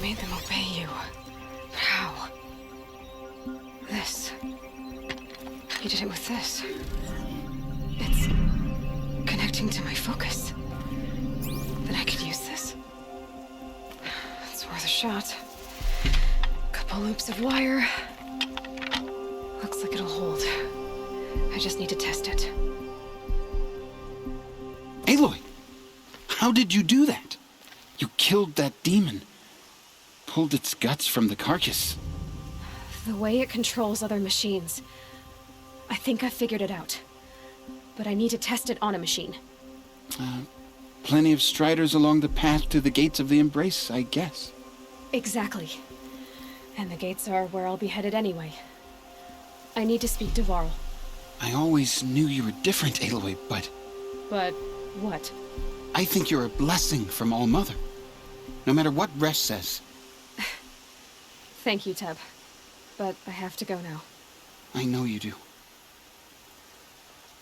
made them obey you. How? This. You did it with this. It's connecting to my focus. Then I could use this. It's worth a shot. Couple loops of wire. Looks like it'll hold. I just need to test it. Aloy! How did you do that? You killed that demon. Pulled its guts from the carcass. The way it controls other machines. I think I figured it out. But I need to test it on a machine. Plenty of striders along the path to the gates of the Embrace, I guess. Exactly. And the gates are where I'll be headed anyway. I need to speak to Varl. I always knew you were different, Aloy, but... But what? I think you're a blessing from All-Mother. No matter what Resh says. Thank you, Teb. But I have to go now. I know you do.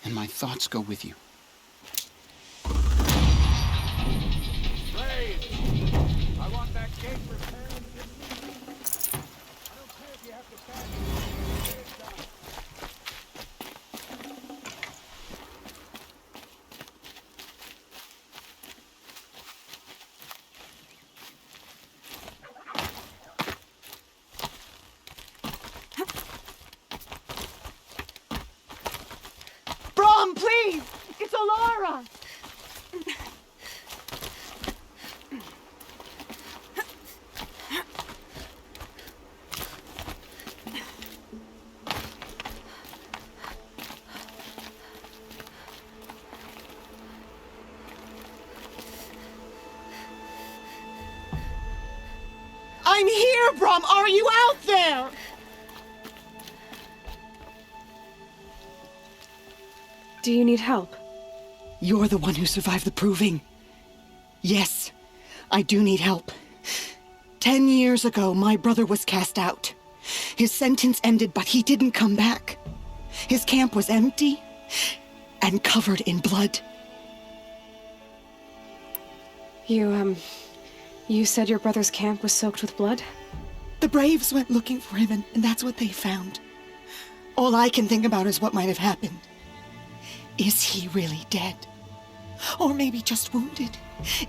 And my thoughts go with you. Blaze! I want that gate repaired. I don't care if you have to stand here. It's done. Brom, please! It's Alara! I'm here, Brom! Are you out there? Do you need help? You're the one who survived the proving. Yes, I do need help. 10 years ago, my brother was cast out. His sentence ended, but he didn't come back. His camp was empty and covered in blood. You said your brother's camp was soaked with blood? The Braves went looking for him, and that's what they found. All I can think about is what might have happened. Is he really dead? Or maybe just wounded?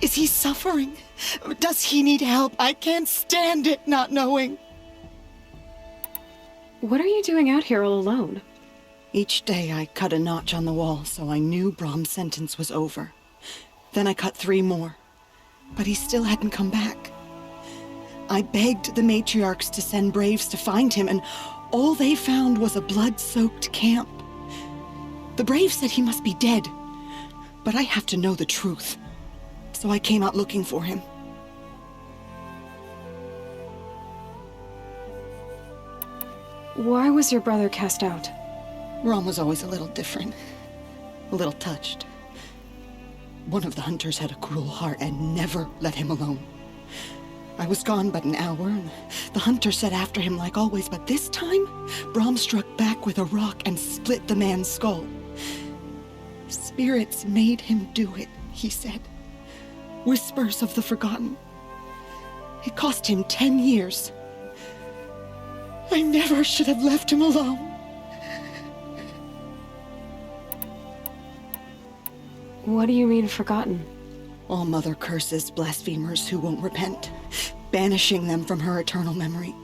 Is he suffering? Does he need help? I can't stand it not knowing. What are you doing out here all alone? Each day I cut a notch on the wall so I knew Brom's sentence was over. Then I cut 3 more, but he still hadn't come back. I begged the matriarchs to send Braves to find him, and all they found was a blood-soaked camp. The Brave said he must be dead, but I have to know the truth. So I came out looking for him. Why was your brother cast out? Rom was always a little different, a little touched. One of the hunters had a cruel heart and never let him alone. I was gone but an hour, and the hunter set after him like always, but this time, Brom struck back with a rock and split the man's skull. Spirits made him do it, he said. Whispers of the forgotten. It cost him 10 years. I never should have left him alone. What do you mean, forgotten? All-Mother curses blasphemers who won't repent, banishing them from her eternal memory.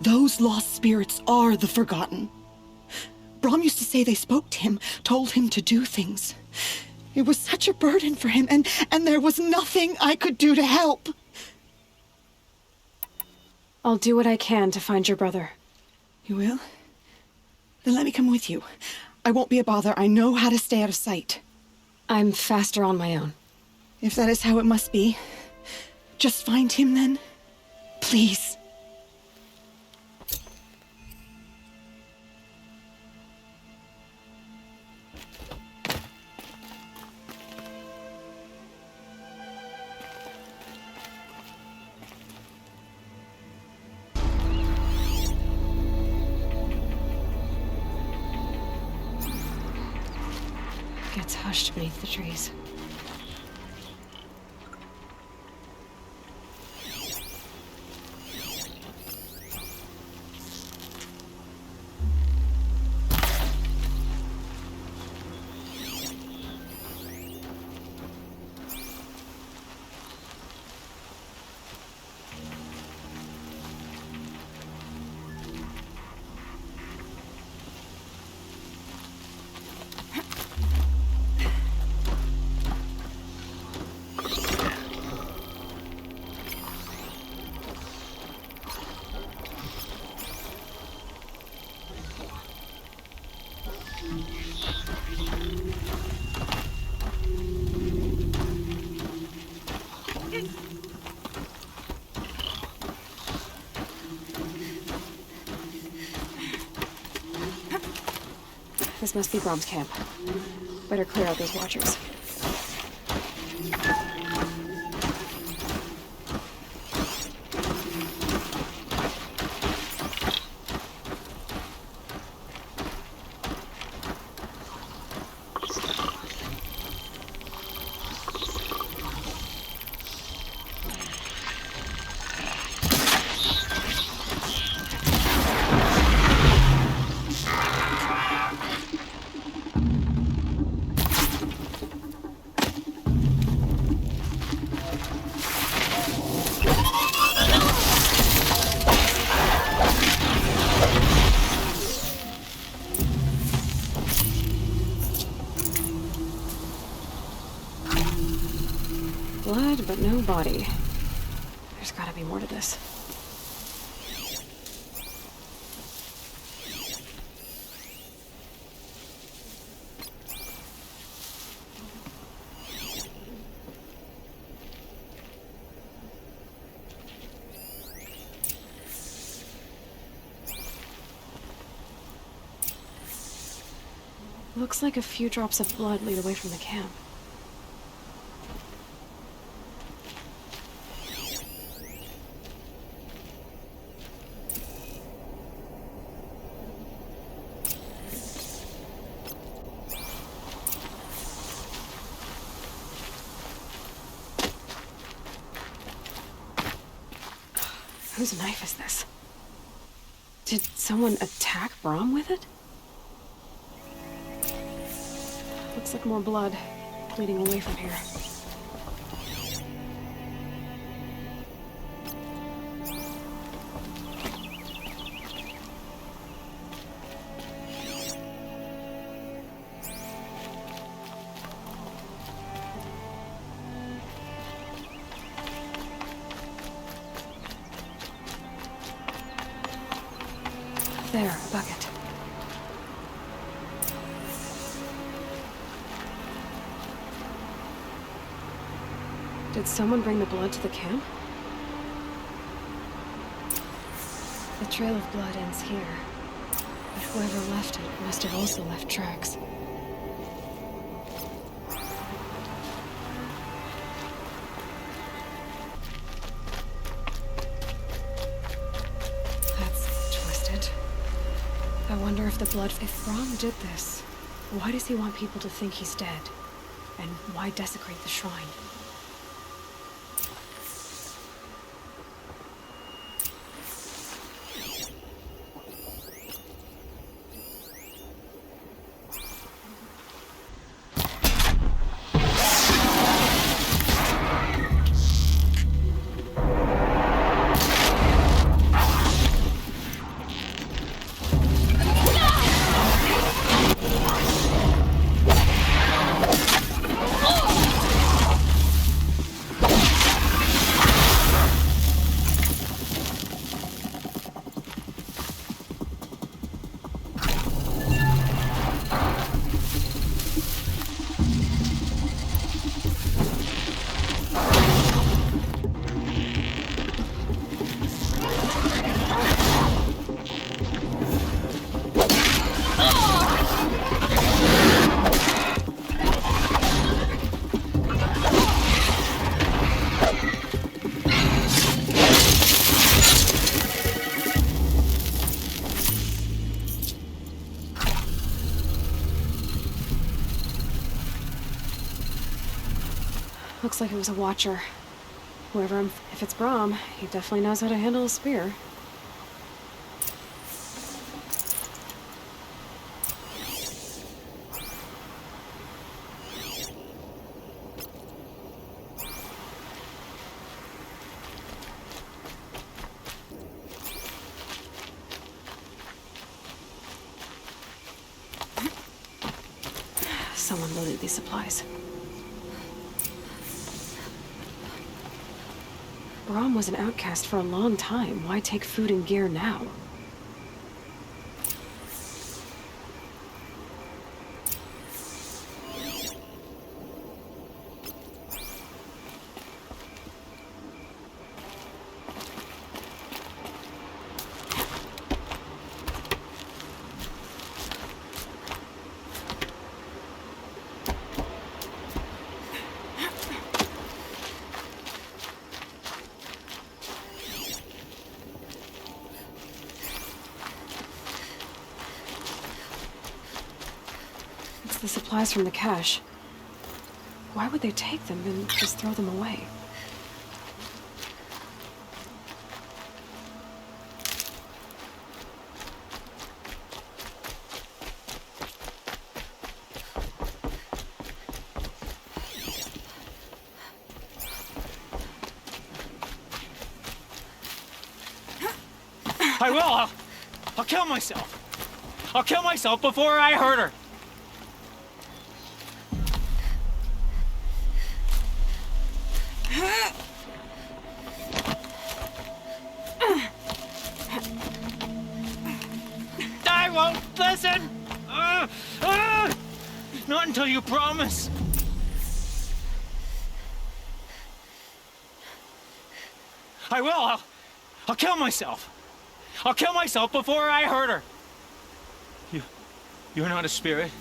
Those lost spirits are the forgotten. Brom used to say they spoke to him, told him to do things. It was such a burden for him, and there was nothing I could do to help. I'll do what I can to find your brother. You will? Then let me come with you. I won't be a bother. I know how to stay out of sight. I'm faster on my own. If that is how it must be, just find him then. Please. Gets hushed beneath the trees. This must be Brom's camp. Better clear out those watchers. Blood, but no body. There's gotta be more to this. Looks like a few drops of blood lead away from the camp. Whose knife is this? Did someone attack Brom with it? Looks like more blood bleeding away from here. There, a bucket. Did someone bring the blood to the camp? The trail of blood ends here, but whoever left it must have also left tracks. That's twisted. I wonder if the blood... If Brom did this, why does he want people to think he's dead? And why desecrate the shrine? Looks like it was a watcher. If it's Brom, he definitely knows how to handle a spear. Someone loaded these supplies. Brom was an outcast for a long time. Why take food and gear now? the supplies from the cache. Why would they take them and just throw them away? I will! I'll kill myself! I'll kill myself before I hurt her! I won't listen! Not until you promise! I will! I'll kill myself! I'll kill myself before I hurt her! You're not a spirit.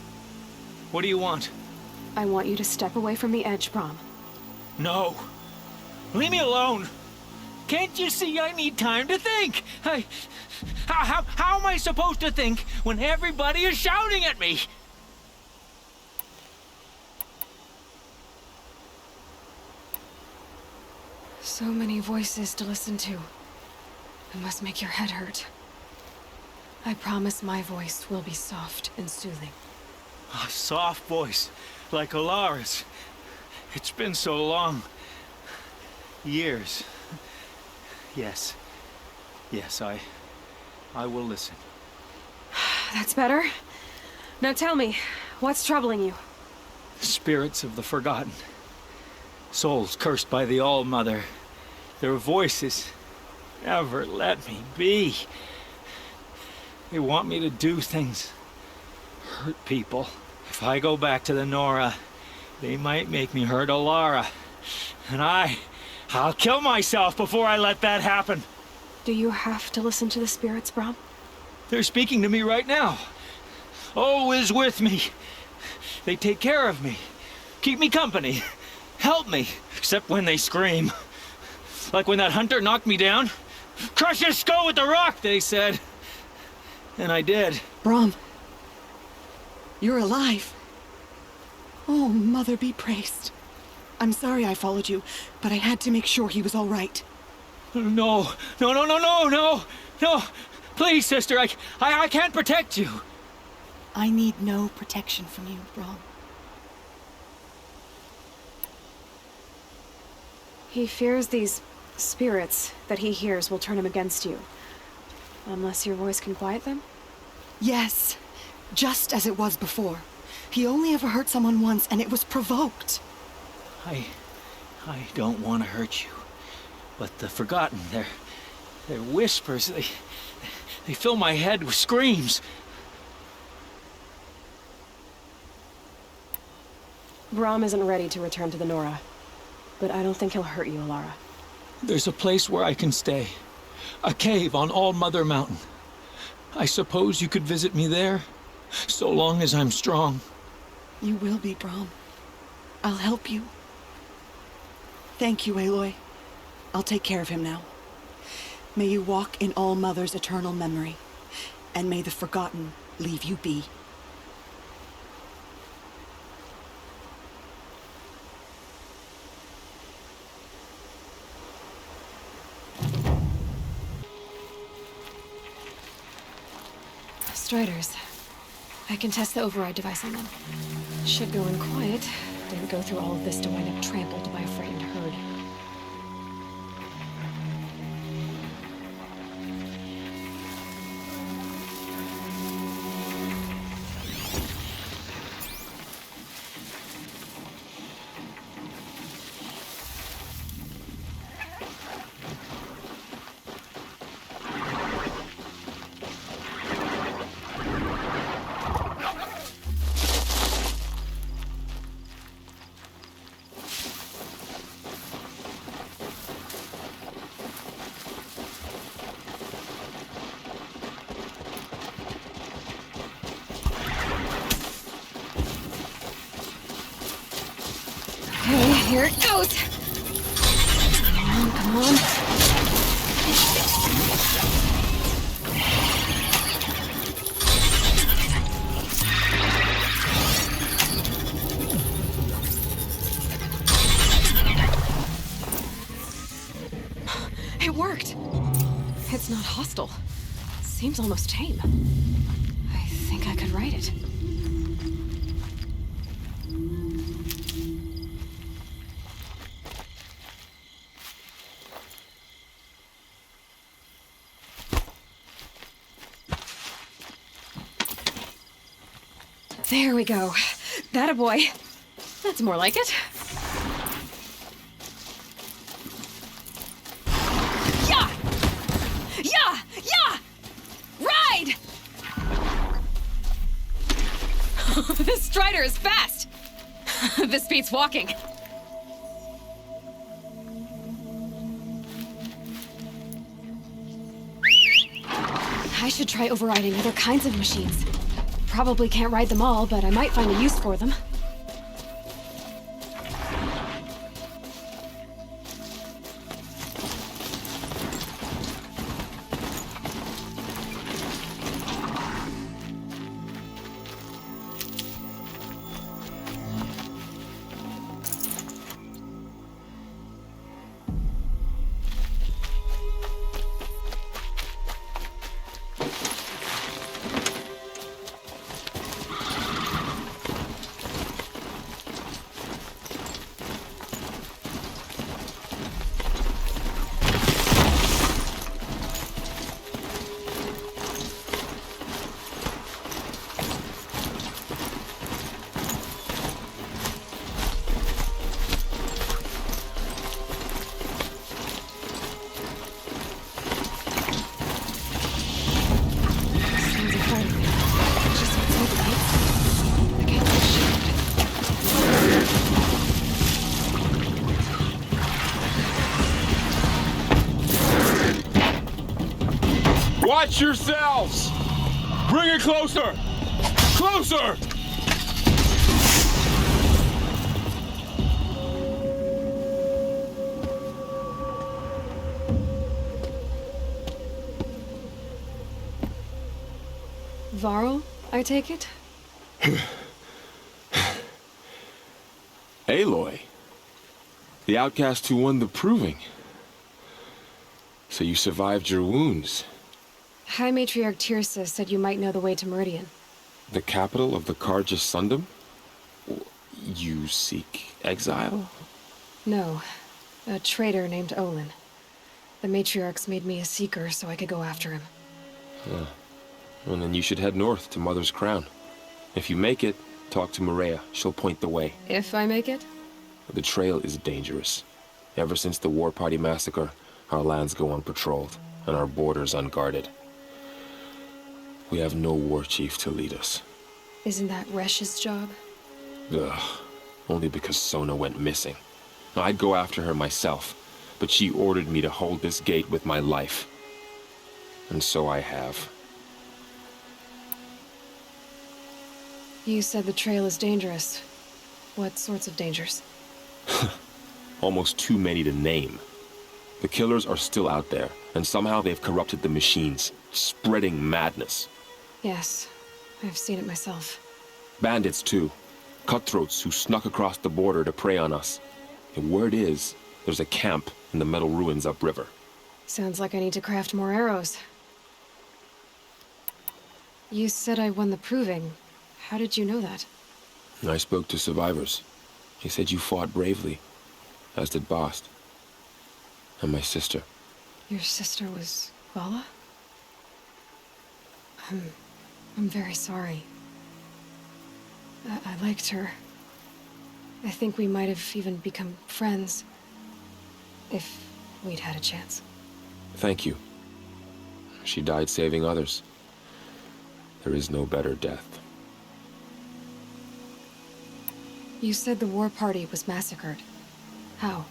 What do you want? I want you to step away from the edge, Brom. No. Leave me alone. Can't you see I need time to think? How am I supposed to think when everybody is shouting at me? So many voices to listen to. It must make your head hurt. I promise my voice will be soft and soothing. A soft voice, like Alara's. It's been so long. Years. Yes. Yes, I will listen. That's better. Now tell me, what's troubling you? Spirits of the forgotten. Souls cursed by the All-Mother. Their voices never let me be. They want me to do things, hurt people. If I go back to the Nora, they might make me hurt Alara. And I'll kill myself before I let that happen. Do you have to listen to the spirits, Brom? They're speaking to me right now. Oh is with me. They take care of me, keep me company, help me, except when they scream. Like when that hunter knocked me down. Crush his skull with the rock, they said. And I did. Brom, you're alive. Oh, Mother be praised. I'm sorry I followed you, but I had to make sure he was all right. No. Please, sister, I can't protect you. I need no protection from you, Brom. He fears these spirits that he hears will turn him against you. Unless your voice can quiet them? Yes, just as it was before. He only ever hurt someone once, and it was provoked. I don't want to hurt you. But the Forgotten, their whispers, they fill my head with screams. Brom isn't ready to return to the Nora. But I don't think he'll hurt you, Alara. There's a place where I can stay. A cave on All-Mother Mountain. I suppose you could visit me there, so long as I'm strong. You will be, Brom. I'll help you. Thank you, Aloy. I'll take care of him now. May you walk in All-Mother's eternal memory, and may the Forgotten leave you be. Striders. I can test the override device on them. Should go in quiet. Didn't go through all of this to wind up trampled by a frightened herd. Okay, here it goes. Come on. It worked. It's not hostile. Seems almost tame. I think I could ride it. There we go. That a boy. That's more like it. Yeah! Yeah! Yeah! Ride! This strider is fast! This beats walking. I should try overriding other kinds of machines. Probably can't ride them all, but I might find a use for them. Watch yourselves! Bring it closer! Closer! Varl, I take it? Aloy. The outcast who won the proving. So you survived your wounds. High Matriarch Tirsa said you might know the way to Meridian. The capital of the Carja Sundom? You seek exile? No. A traitor named Olin. The Matriarchs made me a seeker so I could go after him. Well, then you should head north to Mother's Crown. If you make it, talk to Maria. She'll point the way. If I make it? The trail is dangerous. Ever since the War Party massacre, our lands go unpatrolled, and our borders unguarded. We have no war chief to lead us. Isn't that Resh's job? Ugh. Only because Sona went missing. I'd go after her myself, but she ordered me to hold this gate with my life. And so I have. You said the trail is dangerous. What sorts of dangers? Almost too many to name. The killers are still out there, and somehow they've corrupted the machines, spreading madness. Yes, I've seen it myself. Bandits, too. Cutthroats who snuck across the border to prey on us. And word is, there's a camp in the metal ruins upriver. Sounds like I need to craft more arrows. You said I won the proving. How did you know that? I spoke to survivors. He said you fought bravely, as did Bast. And my sister. Your sister was Vala? I'm very sorry. I liked her. I think we might have even become friends. If we'd had a chance. Thank you. She died saving others. There is no better death. You said the war party was massacred. How?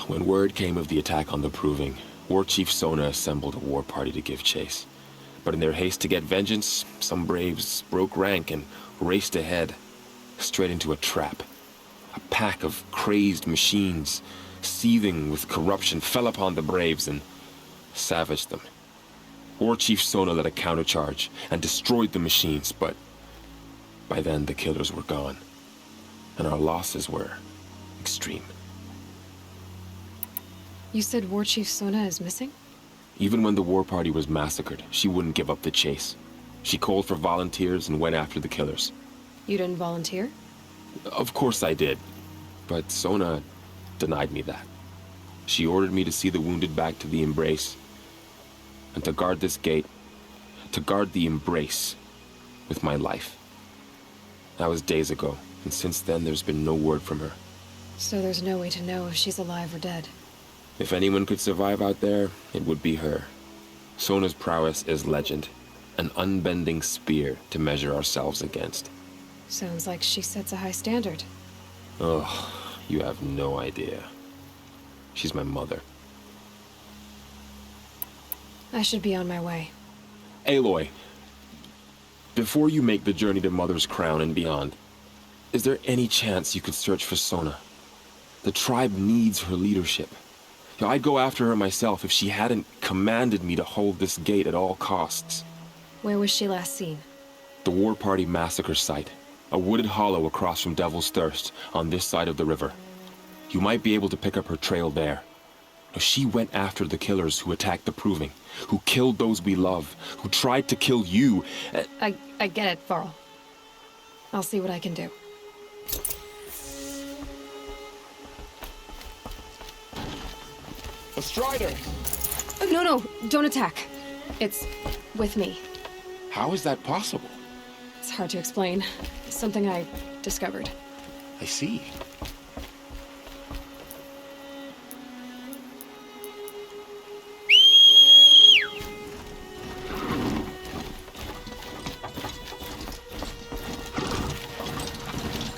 When word came of the attack on the Proving, War Chief Sona assembled a war party to give chase. But in their haste to get vengeance, some braves broke rank and raced ahead, straight into a trap. A pack of crazed machines, seething with corruption, fell upon the braves and savaged them. War Chief Sona led a countercharge and destroyed the machines, but by then the killers were gone, and our losses were extreme. You said War Chief Sona is missing? Even when the war party was massacred, she wouldn't give up the chase. She called for volunteers and went after the killers. You didn't volunteer? Of course I did, but Sona denied me that. She ordered me to see the wounded back to the Embrace, and to guard this gate, to guard the Embrace with my life. That was days ago, and since then there's been no word from her. So there's no way to know if she's alive or dead. If anyone could survive out there, it would be her. Sona's prowess is legend, an unbending spear to measure ourselves against. Sounds like she sets a high standard. Oh, you have no idea. She's my mother. I should be on my way. Aloy, before you make the journey to Mother's Crown and beyond, is there any chance you could search for Sona? The tribe needs her leadership. I'd go after her myself if she hadn't commanded me to hold this gate at all costs. Where was she last seen? The War Party massacre site. A wooded hollow across from Devil's Thirst, on this side of the river. You might be able to pick up her trail there. She went after the killers who attacked the Proving, who killed those we love, who tried to kill you. I get it, Varl. I'll see what I can do. A Strider! No, don't attack. It's with me. How is that possible? It's hard to explain. Something I discovered. I see.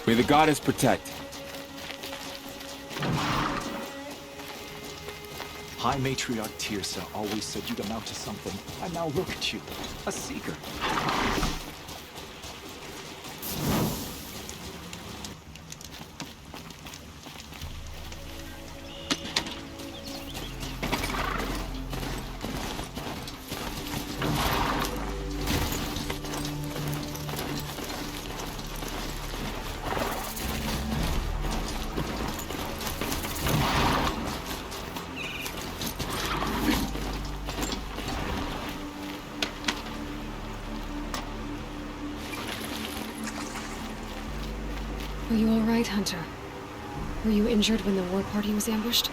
May the goddess protect. High Matriarch Tirsa always said you'd amount to something. And now look at you, a seeker. Are you all right, Hunter? Were you injured when the war party was ambushed?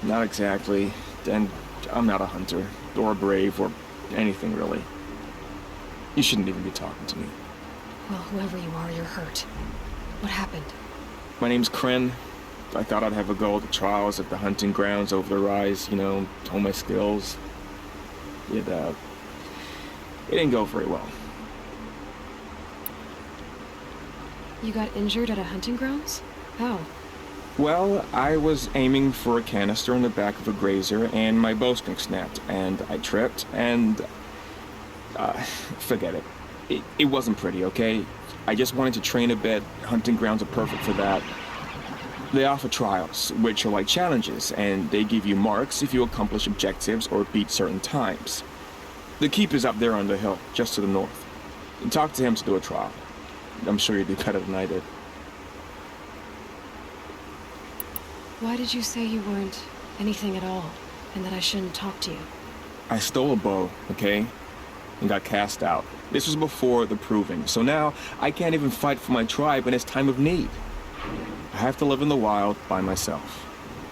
Not exactly. And I'm not a hunter, or a brave, or anything really. You shouldn't even be talking to me. Well, whoever you are, you're hurt. What happened? My name's Kren. I thought I'd have a go at the trials at the hunting grounds over the rise, you know, hone my skills. It didn't go very well. You got injured at a hunting grounds? How? Well, I was aiming for a canister in the back of a grazer, and my bowstring snapped, and I tripped, and... forget it. It wasn't pretty, okay? I just wanted to train a bit. Hunting grounds are perfect for that. They offer trials, which are like challenges, and they give you marks if you accomplish objectives or beat certain times. The keep is up there on the hill, just to the north. Talk to him to do a trial. I'm sure you'd do better than I did. Why did you say you weren't anything at all, and that I shouldn't talk to you? I stole a bow, okay? And got cast out. This was before the Proving, so now I can't even fight for my tribe in its time of need. I have to live in the wild by myself,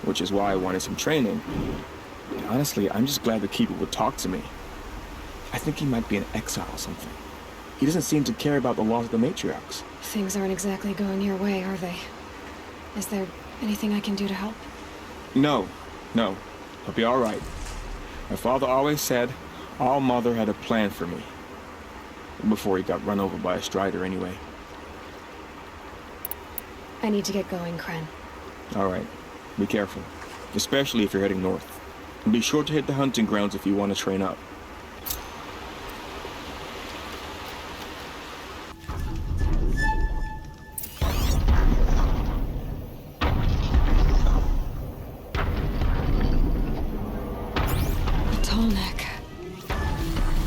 which is why I wanted some training. And honestly, I'm just glad the Keeper would talk to me. I think he might be in exile or something. He doesn't seem to care about the laws of the matriarchs. Things aren't exactly going your way, are they? Is there anything I can do to help? No. I'll be all right. My father always said All Mother had a plan for me. Before he got run over by a Strider anyway. I need to get going, Kren. All right. Be careful. Especially if you're heading north. And be sure to hit the hunting grounds if you want to train up. TALLNECK.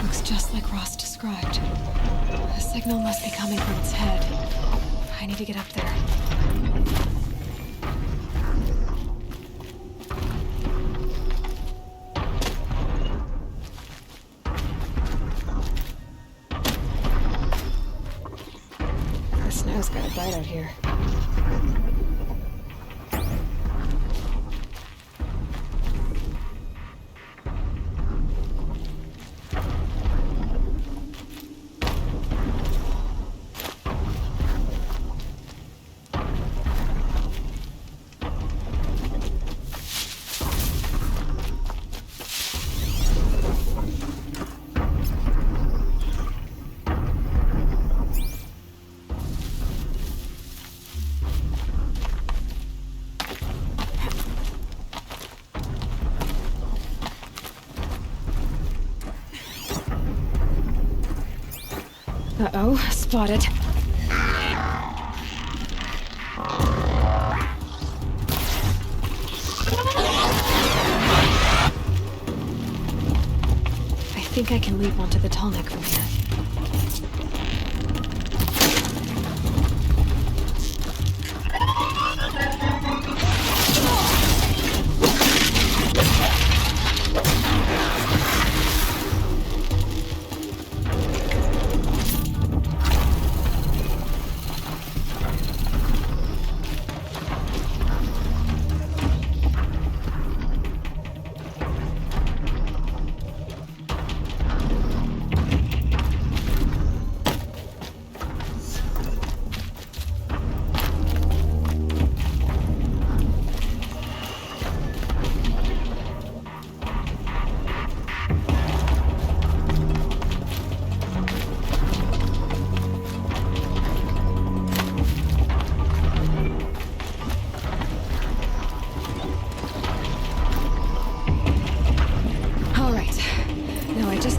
Looks just like Ross described. The signal must be coming from its head. I need to get up there. Everything's got a bite out here. Uh-oh, spotted. I think I can leap onto the TALLNECK from here.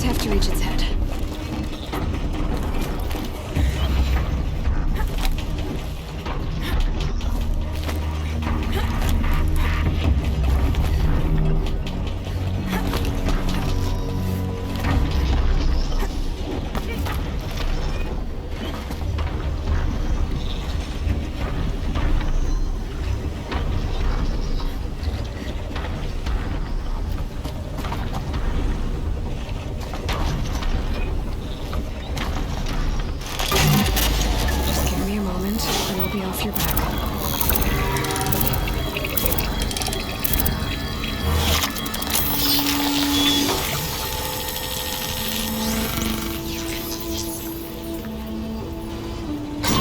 Have to reach its head. And I'll be off your back.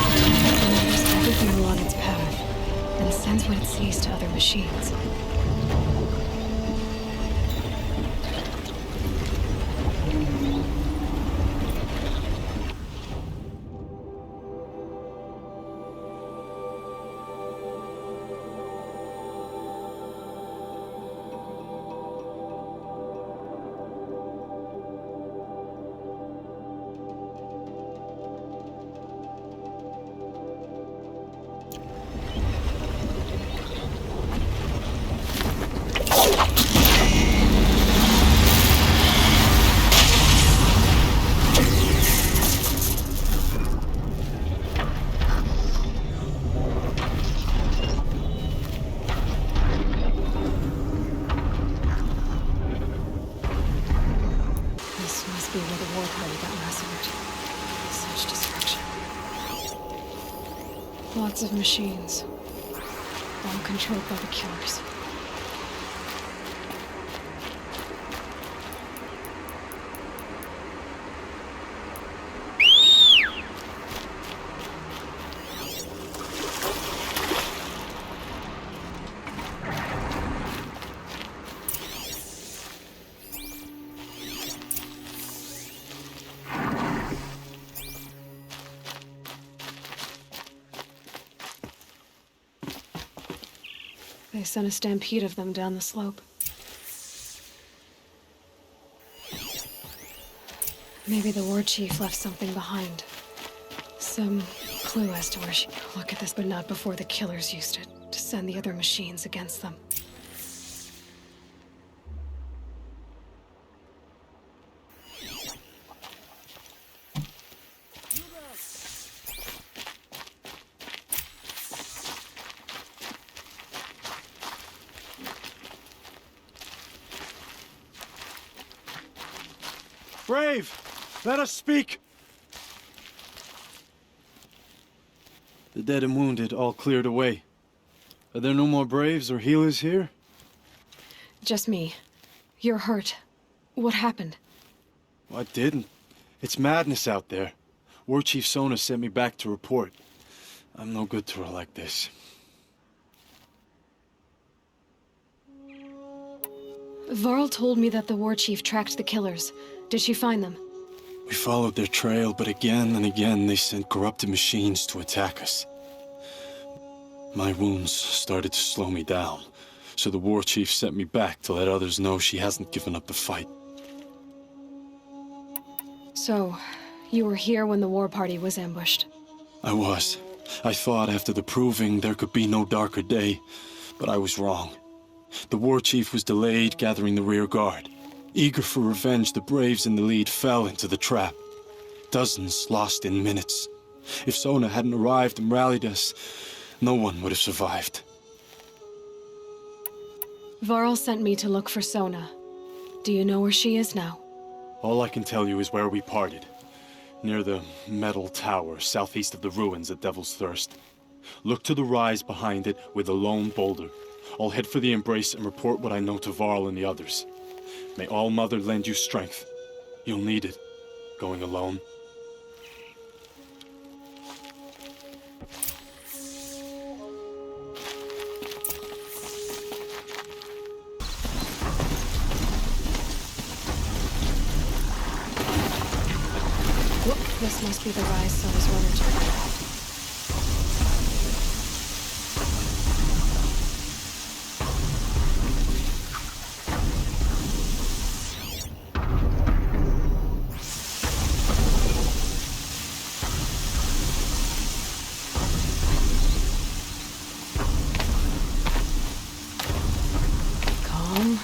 It knows everything along its path, and sends what it sees to other machines. Where the war party got massacred. Such destruction. Lots of machines. All controlled by the killers. They sent a stampede of them down the slope. Maybe the war chief left something behind. Some clue as to where she... Look at this, but not before the killers used it to send the other machines against them. Brave! Let us speak! dead and wounded all cleared away. Are there no more braves or healers here? Just me. You're hurt. What happened? Well, I didn't. It's madness out there. War Chief Sona sent me back to report. I'm no good to her like this. Varl told me that the war chief tracked the killers. Did she find them? We followed their trail, but again and again they sent corrupted machines to attack us. My wounds started to slow me down, so the war chief sent me back to let others know she hasn't given up the fight. So, you were here when the war party was ambushed? I was. I thought after the proving there could be no darker day, but I was wrong. The war chief was delayed gathering the rear guard. Eager for revenge, the braves in the lead fell into the trap. Dozens lost in minutes. If Sona hadn't arrived and rallied us, no one would have survived. Varl sent me to look for Sona. Do you know where she is now? All I can tell you is where we parted. Near the metal tower, southeast of the ruins at Devil's Thirst. Look to the rise behind it with a lone boulder. I'll head for the embrace and report what I know to Varl and the others. May All Mother lend you strength. You'll need it, going alone. This must be the rise Sona's runner took. Calm.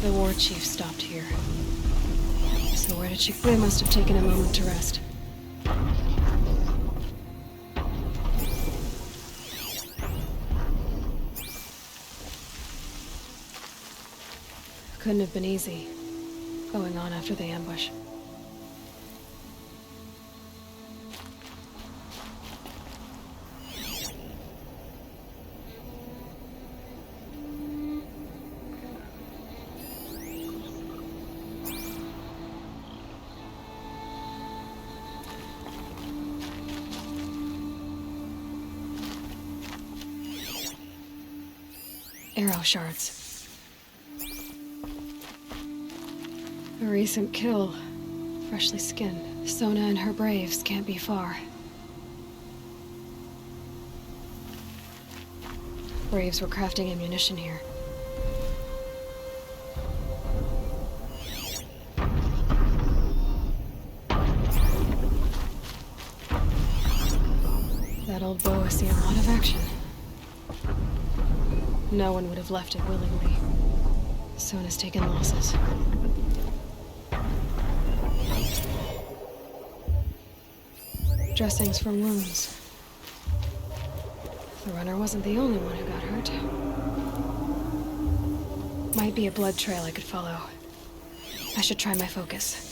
The war chief stopped here. So where did she... They must have taken a moment to rest. Couldn't have been easy, going on after the ambush. Arrow shards. A recent kill. Freshly skinned. Sona and her braves can't be far. Braves were crafting ammunition here. That old bow has seen a lot of action. No one would have left it willingly. Sona's taken losses. Dressings for wounds. The runner wasn't the only one who got hurt. Might be a blood trail I could follow. I should try my focus.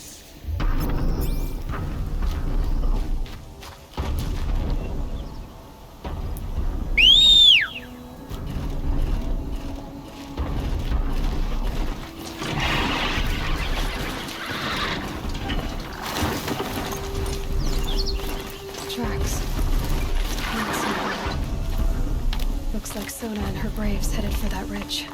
Looks like Sona and her braves headed for that ridge.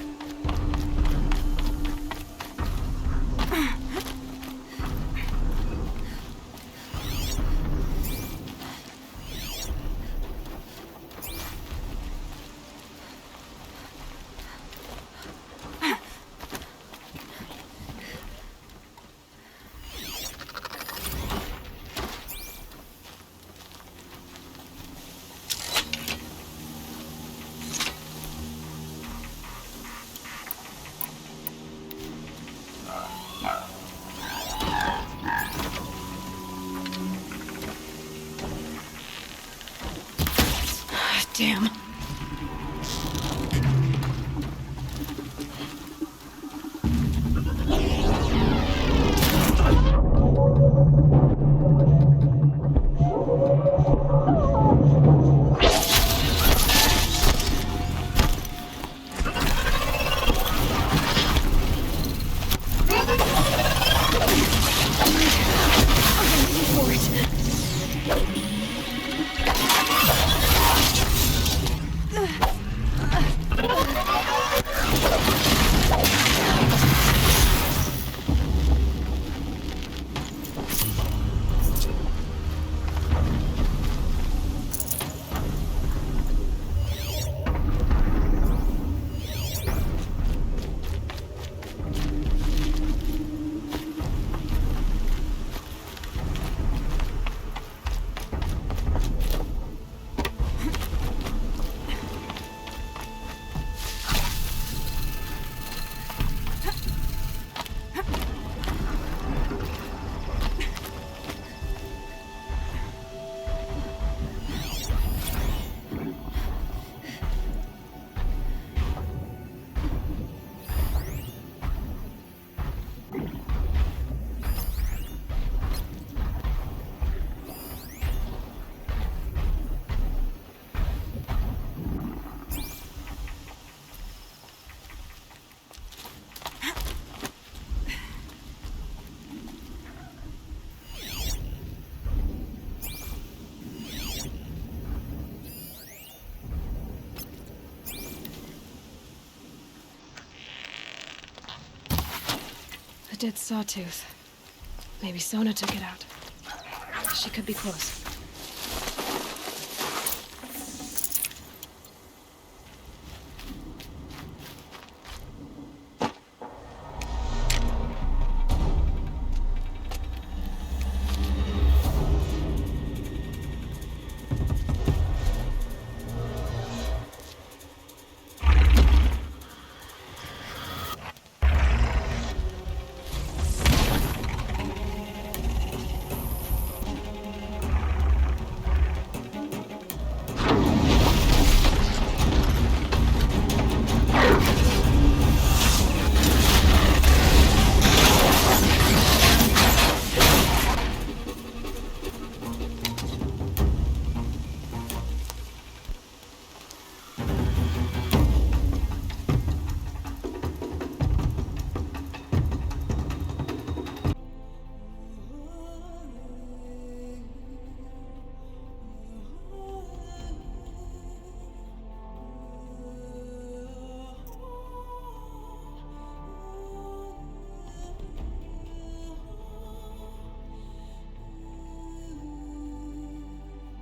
Damn. dead sawtooth. Maybe Sona took it out. She could be close.